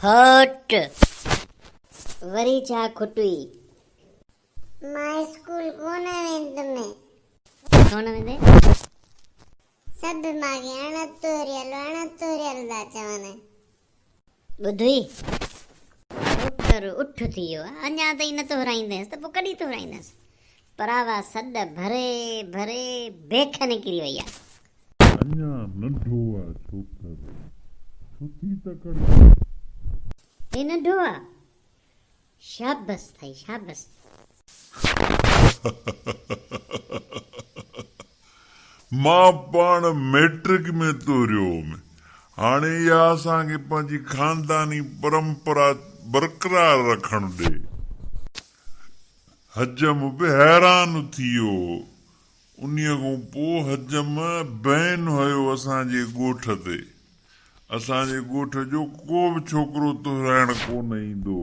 फट वरी छा खुटुई मां स्कूल कोन वेंदुमि कोन वेंदे सभु मांखे अणतोरियल था चवनि ॿुधुई पुत्र उठ थी वियो आहे अञा ताईं न तोराईंदसि त पोइ कॾहिं तोराईंदसि परावा सॾ भरे भरे बेख निकिरी वई आहे अञा नंढो आहे छोकिरो छुटी त कर हे नंढो आहे शाबस अथई शाबस मां पाण मैट्रिक में तोरियो हुउमि हाणे इहा असांखे पंहिंजी खानदानी परंपरा बरक़रार रखण ॾे हजम बि हैरान थी वियो उन्हीअ खां पोइ हजम बैन हुयो असांजे ॻोठ ते असांजे ॻोठ जो को बि छोकिरो तोराइण कोन ईंदो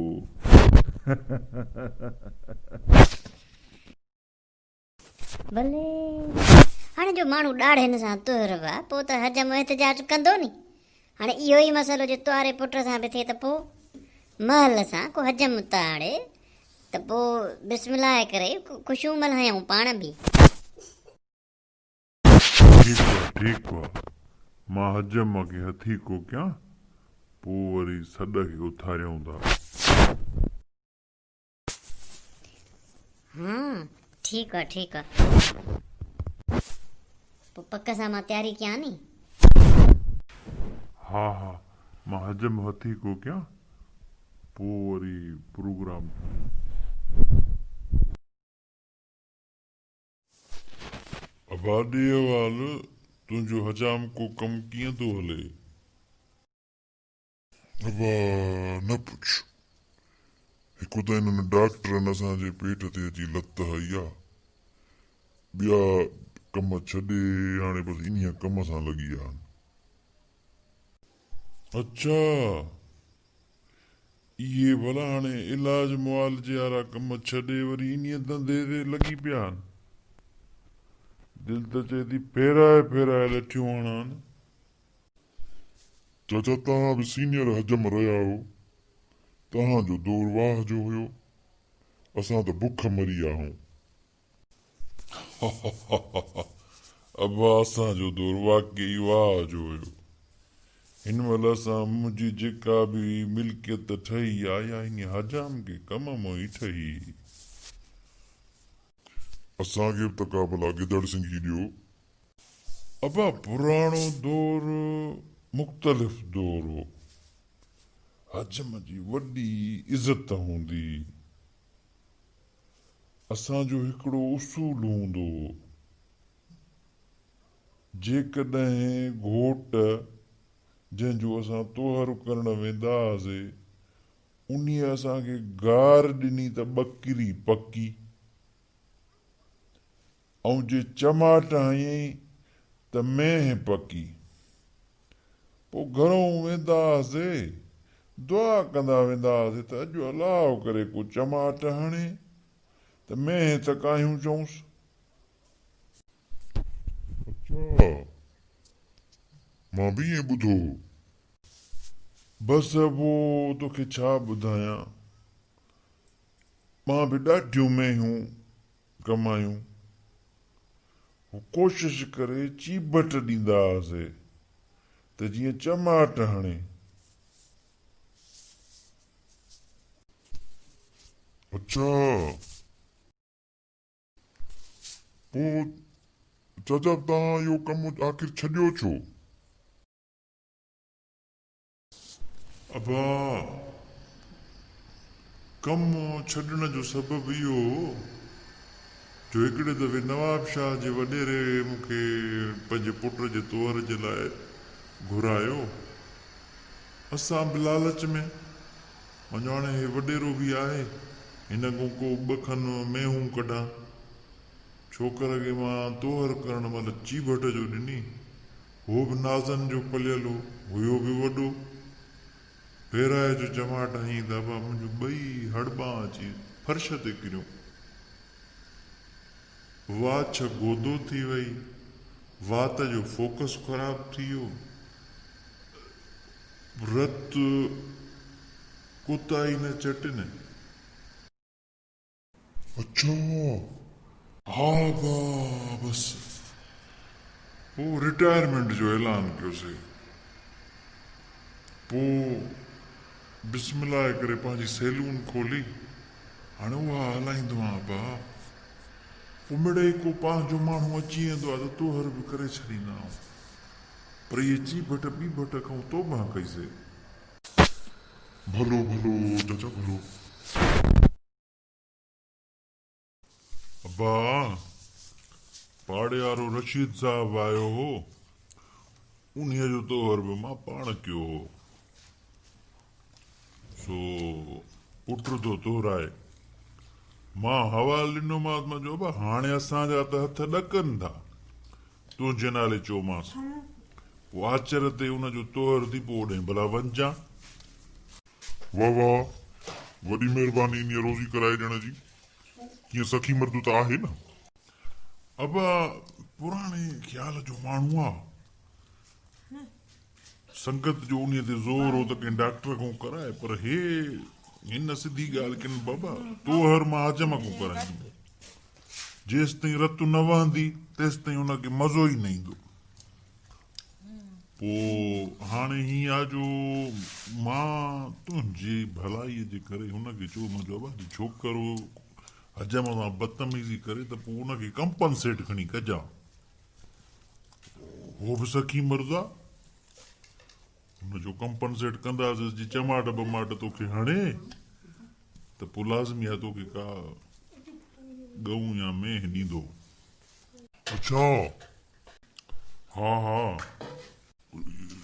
भले हाणे जो माण्हू ॾाढ़नि सां तुर आहे पोइ त हजम एहतजाज कंदो नी हाणे इहो ई मसइलो जे तुआरे पुट सां बि थिए त पोइ महल सां को हजम ताड़े त पोइ बिस्मिल्लाह करे ख़ुशियूं मल्हायूं पाण बि ठीकु आहे मां हजम खे हथी को कयां पोइ वरी सॾ खे उथारियूं था हा ठीकु आहे पोइ पक सां मां तयारी कयां नी हा मां हजम हथी को कयां पोइ वरी प्रोग्राम आबादी वाल तुंहिंजो हजाम को कमु कीअं थो हले अबा न पुछ हिकु त हिननि डॉक्टरनि असांजे पेट ते अची लत हई आहे ॿिया कम छॾे हाणे बसि इन्हीअ कम सां लॻी विया आहिनि अच्छा इहे भला हाणे इलाज मुआलजे वारा कम छॾे वरी इन्हीअ धंधे ते लॻी पिया आहिनि दिलि त चए थी फेराए लठियूं हणनि चाचा तव्हां बि सीनियर हजम रहिया हो तव्हांजो दौर वाह जो हुयो असां त बुख मरी विया आहियूं अबा असांजो दौर वाकई वाह जो हुयो हिन महिल असां मुंहिंजी जेका बि मिल्कियत ठही आहे या इन हजाम के कम मां ई ठही असांखे बि त का भला गिदड़ सिंगी ॾियो अबा पुराणो दौर मुख़्तलिफ़ दौर हो हजम जी वॾी इज़त हूंदी असांजो हिकिड़ो उसूल हूंदो जेकॾहिं घोट जंहिंजो असां तोहर करण वेंदा हुआसीं उन्हीअ असांखे गार ॾिनी त ॿकरी पकी ऐं जे चमाट हयईं त मेंह पकी पोइ घरों वेंदा हुआसीं दुआ कंदा वेंदा हुआसीं त अॼु अलाह करे को चमाट हणे त मेंह तकायूं चऊंसि अच्छा मां बि ईअं ॿुधो बसि पोइ तोखे छा ॿुधायां मां बि ॾाढियूं मेंहियूं कमायूं कोशिशि करे चीबट ॾींदा हुआसीं त जीअं चमाट हणे अच्छा पोइ चाचा तव्हां इहो कमु आख़िर छॾियो छो अबा कमु छॾण जो सबबु इहो जो हिकिड़े दफ़े नवाब शाह जे वॾेरे मूंखे पंहिंजे पुट जे तोहर जे लाइ घुरायो असां बि लालच में वञो हाणे हे वॾेरो बि आहे हिन खां को ॿ खन मेहूं कढां छोकर खे मां तोहर करण महिल चीबट जो ॾिनी हो बि नाज़नि जो पलियल हुयो बि वॾो फेराए जो चमाट हई दबा मुंहिंजो ॿई हड़ॿा अची फर्श ते किरियो वाछ गोदो थी वई वात जो फोकस ख़राब थी वियो रत कुताई न चटिन। अच्छा हाँ बस वो रिटायरमेंट जो ऐलान कयोसीं पोइ बिस्मिल्लाह करे पंहिंजी सैलून खोली हाणे उहा हलाईंदो आहियां भाउ। पोइ मिड़ेई को पंहिंजो माण्हू अची वेंदो आहे त तोहर बि करे छॾींदा आहियूं। पर इहे ची भट ॿी भट खां तोबा कईसीं। भलो भलो चाचा भलो। अब्बा पाड़े वारो रशीद साहब आयो हो उन्हीअ जो तोहर बि मां पाण कयो हो। सो पुट जो तोहराए मां हवाल ॾिनोमांसि मां चयो बा हाणे असांजा त हथ ॾकनि था तुंहिंजे नाले चयोमांसि। पोइ आचर ते उनजो तोहर थी पोइ ओॾे भला वञजां। वाह वाह वॾी महिरबानी इन रोज़ी कराए ॾियण जी। कीअं सखी मर्द त आहे न। अबा पुराणे ख़्याल जो माण्हू आहे। संगत जो उन ते ज़ोर हो त कंहिं डॉक्टर खां कराए पर हे हिन सिधी ॻाल्हि किन बाबा तोहर मां हजम खां कराईंदुमि। जेसि ताईं रतु न वहंदी तेसि ताईं हुनखे मज़ो ई न ईंदो। पोइ हाणे हीअं आहे जो मां तुंहिंजी भलाईअ जे करे हुनखे चयो मुंहिंजो बाबा छोकिरो हजम सां बदतमीज़ी करे त पोइ हुनखे कंपनसेट खणी कजां। उहो बि सखी मर्द आहे हुनजो कंपनसेट कंदासीं। जी चमाट बमाट तोखे हणे त पोइ लाज़मी आहे तोखे का गऊं या मेंह ॾींदो। अच्छा हा हा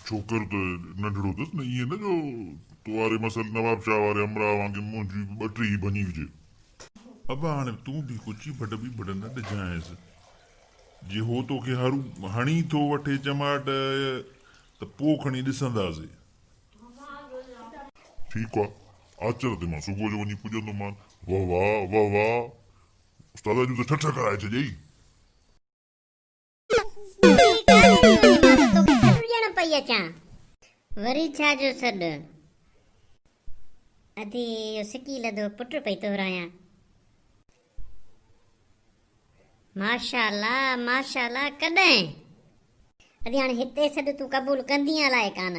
छोकिरो त नंढड़ो अथसि न ईअं न जो तो वारे मसल नवाब शाह वारे अमरा वांगुरु मुंहिंजी ॿटरी बनी हुजे। अबा हाणे तूं बि कुझु भट बि भट न ॾिजांइसि। जे हो तोखे हणी थो वठे चमाट त पोइ खणी ॾिसंदासीं। ठीकु आहे आचर ते मां सुबुह जो वञी पुॼंदोमान। वाह वाह वाह वाह उस्ताद जूं त ठठ कराए छॾियई। वरी छा जो सॾु अधी सिकी लधो पुट पई तोरायां। माशाअल्लाह माशाअल्लाह कॾहिं अधी हाणे हिते सॾु तूं क़बूल कंदी अलाए कान।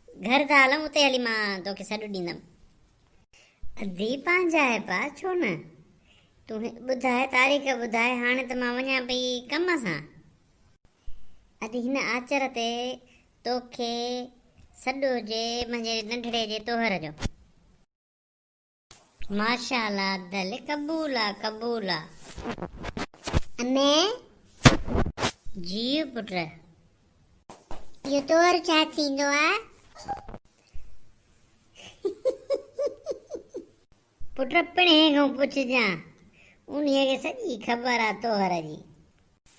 घर था हलूं उते हली मां तोखे सॾु ॾींदमि। अधी पंहिंजाए पा छो न तूं ॿुधाए तारीख़ ॿुधाए हाणे त मां वञा पई कम सां। अधी हिन आचर ते तोखे सॾु हुजे मुंहिंजे नंढड़े जे तोहर जो। माशाअल्लाह दिल क़बूल आहे क़बूल आहे। अम्मे जी पुट इहो तोहर छा थींदो आहे? पुट पिणे खां पुछजां उन्हीअ खे सॼी ख़बर आहे तोहर जी।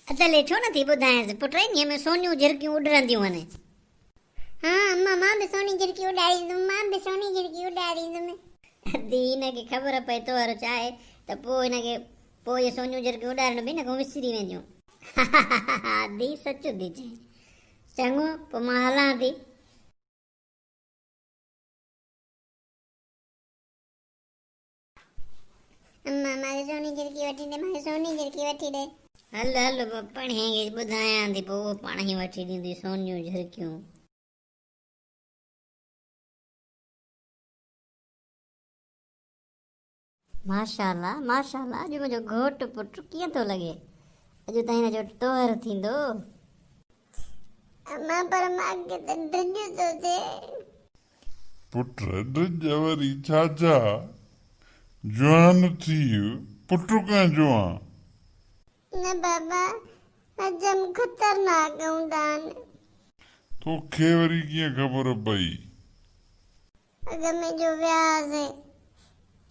अदले छो नथी ॿुधायांसि पुट इन्हीअ में सोनियूं झिरकियूं उॾरंदियूं आहिनि। हाँ अम्मा मां बि सोनी झिरकी उॾाड़ींदुमि मां बि सोनी झिरकी उॾाड़ींदुमि। अदी हिनखे ख़बर पए तोहर छा आहे त पोइ हिनखे पोइ इहे सोनियूं झिरकियूं उॾारण बि हिन खां विसरी वेंदियूं। दी सच थी चई। चङो पोइ मां हलां थी। अम्मा मूंखे सोनी झिरकी वठी ॾे मूंखे सोनी झिरकी वठी ॾे। हल हल पणे ॿुधायां थी पोइ उहो पाण ई वठी ॾींदी सोनियूं झिरकियूं। माशाअल्लाह माशाअल्लाह अॼु मुंहिंजो घोटु पुट कीअं थो लॻे। अॼु त हिन जो तोहर थींदो। अम्मा पर मूंखे त ड्रिज थो थिए। पुट ड्रिज वरी छाजा जवान थी पुट खां जवान। न बाबा हजम खतरनाक हूंदा आहिनि। तोखे वरी कीअं ख़बर पई? अॻ में जो वियासीं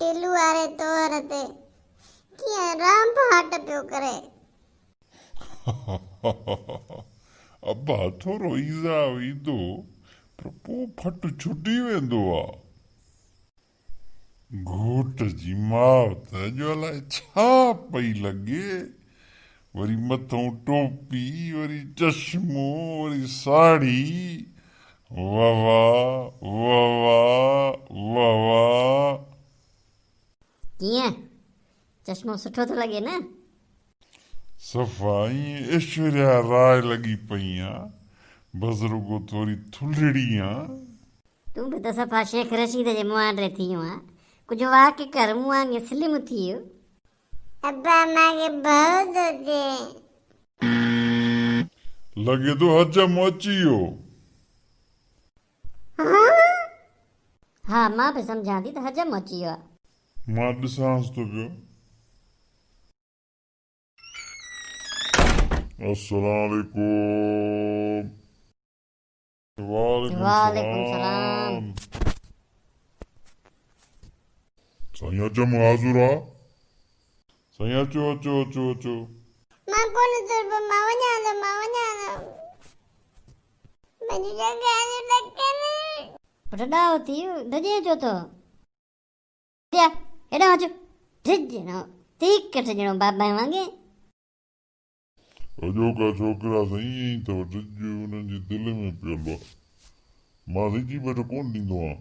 टिलू वारे तोहर ते कीअं राम हाट पियो करे। अब्बा थोरो ईज़ा ईंदो पर पोइ फट छुटी वेंदो आहे। घोट जी मावत जो अलाए छा पई लॻे वरी मथां टोपी वरी चश्मो वरी साड़ी वाह वाह वाह वाह वाह वाह कीअं चश्मो सुठो थो लॻे न? सफ़ाई ऐश्वर्या राय लॻी पई आहे, बस रुगो थोरी थुल्हड़ी आहे। तूं बि त सफ़ा शेख रशीद जे मुआंडे थी वियो आहे, कुझु वाक़ कर, मूं वांगुरु स्लिम थी वियो। अब्बा मूंखे भउ थो थिए। लॻे थो हजम अची वियो। हा मां बि सम्झां थी त हजम अची वियो आहे। मां ॾिसांसि थो पियो। अस्सलामुअलैकुम। वालेकुम सलाम। साईं हजम हाज़ुर आहे। साईं अचो अचो अचो अचो। मां कोन तुर मां वञां थो मुंहिंजी जॻह जो ढके पुट ॾाहो थी धॼे अचो थो। हेॾो अचो ढिज ॼणो तीक कट ॼणो बाबा वांगे। अॼोका छोकिरा साईं ईअं ई अथव, ढिज हुननि जी दिलि में पियल आहे। मां रिजी बैठो कोन ॾींदो आहियां।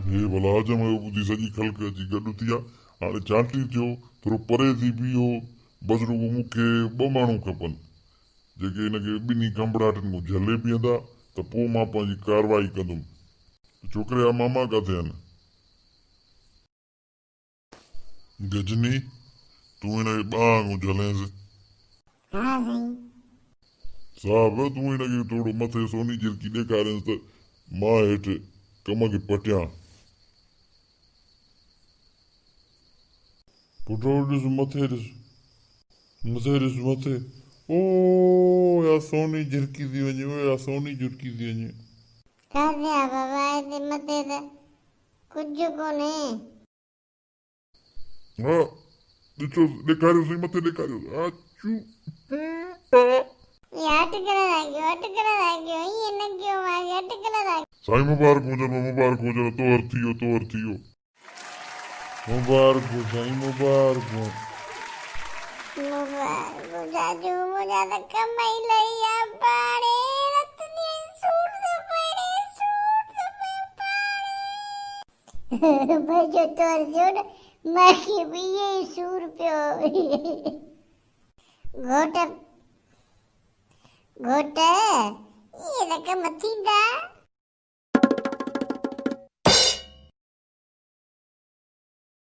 हे भला हजम जो ॿुधी सॼी ख़ल्क अची गॾु थी आहे। हाणे चांटी थियो, थोरो परे थी बीहो। बसि रुगो मूंखे 2 माण्हू खपनि जेके हिनखे ॿिन्ही कंबड़ाटनि खां झले बीहंदा, त पोइ मां पंहिंजी कारवाई कंदुमि। छोकिरे जा मामा किथे आहिनि? गजनी, तूं हिनखे ॿांह खां झलेसि। हा साईं। साहब तूं हिनखे थोरो मथे सोनी झिरकी ॾेखारियसि त मां हेठि कम खे पटियां। पुटो ॾिस मथे ॾिस, मथे ॾिस मथे। ओ या सोनी झिरकी थी वञे, ओ या सोनी झिरकी थी वञे। काथे आहे बाबा? हिते मथे त कुझु कोन्हे। हा ॾिसो, ॾेखारियो सही, मथे ॾेखारियो। अचू ये अटकण लॻियो ईअं न कयो मांखे, अटकण लॻियो। साईं मुबारक हुजनि, मुबारक हुजनि। तोहर थी वियो, तोहर थी वियो। मुबारक हो साईं, मुबारक हो। मुबारक जाजू, मुंहिंजा त कम ई लही विया पाणे। रत दी सूट थो पड़े, सूट थो पड़े। भॼो तोर जो न, मूंखे बि इहे ई सूर पियो। घोट इहे त कम थींदा।